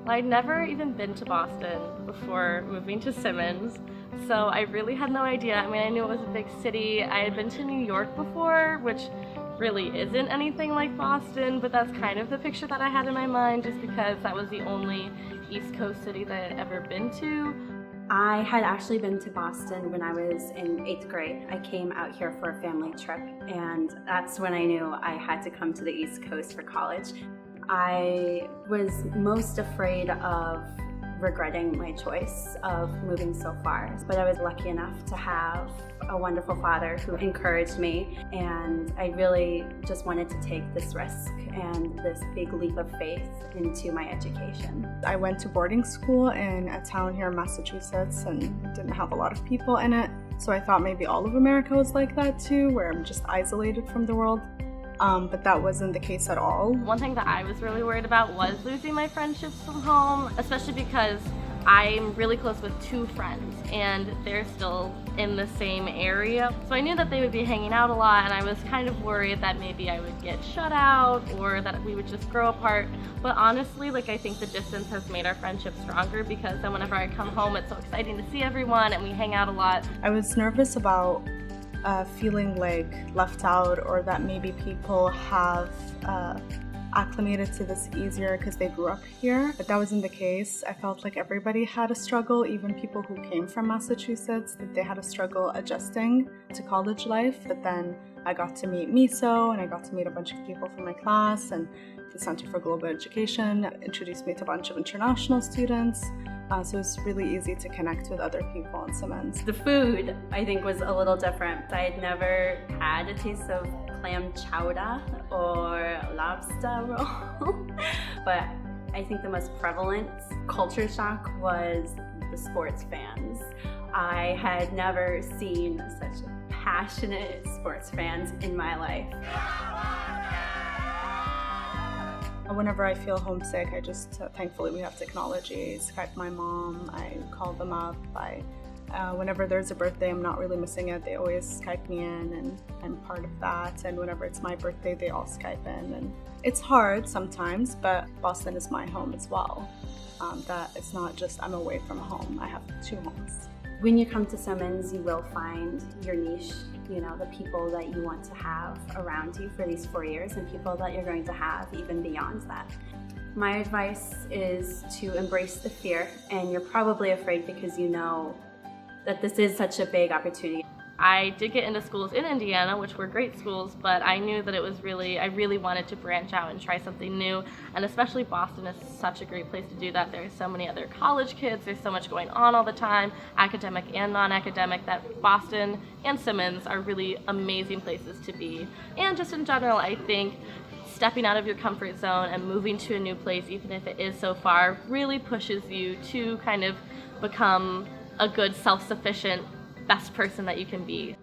I'd never even been to Boston before moving to Simmons, so I really had no idea. I mean, I knew it was a big city. I had been to New York before, which really isn't anything like Boston, but that's kind of the picture that I had in my mind just because that was the only East Coast city that I had ever been to. I had actually been to Boston when I was in 8th grade. I came out here for a family trip, and that's when I knew I had to come to the East Coast for college. I was most afraid of regretting my choice of moving so far, but I was lucky enough to have a wonderful father who encouraged me, and I really just wanted to take this risk and this big leap of faith into my education. I went to boarding school in a town here in Massachusetts and didn't have a lot of people in it, so I thought maybe all of America was like that too, where I'm just isolated from the world. But that wasn't the case at all. One thing that I was really worried about was losing my friendships from home, especially because I'm really close with 2 friends and they're still in the same area. So I knew that they would be hanging out a lot, and I was kind of worried that maybe I would get shut out or that we would just grow apart. But honestly, I think the distance has made our friendship stronger, because then whenever I come home, it's so exciting to see everyone and we hang out a lot. I was nervous about feeling left out, or that maybe people have acclimated to this easier because they grew up here, but that wasn't the case. I felt like everybody had a struggle, even people who came from Massachusetts, that they had a struggle adjusting to college life. But then I got to meet MISO, and I got to meet a bunch of people from my class, and the Center for Global Education introduced me to a bunch of international students. So it's really easy to connect with other people in Simmons. The food, I think, was a little different. I had never had a taste of clam chowder or lobster roll, but I think the most prevalent culture shock was the sports fans. I had never seen such passionate sports fans in my life. Whenever I feel homesick, I just, thankfully we have technology, Skype my mom, I call them up, whenever there's a birthday, I'm not really missing it, they always Skype me in, and I'm part of that, and whenever it's my birthday, they all Skype in, and it's hard sometimes, but Boston is my home as well. That it's not just I'm away from home, I have 2 homes. When you come to Simmons, you will find your niche, the people that you want to have around you for these 4 years, and people that you're going to have even beyond that. My advice is to embrace the fear, and you're probably afraid because you know that this is such a big opportunity. I did get into schools in Indiana, which were great schools, but I knew that I really wanted to branch out and try something new, and especially Boston is such a great place to do that. There's so many other college kids, there's so much going on all the time, academic and non-academic, that Boston and Simmons are really amazing places to be. And just in general, I think stepping out of your comfort zone and moving to a new place, even if it is so far, really pushes you to kind of become a good, self-sufficient, best person that you can be.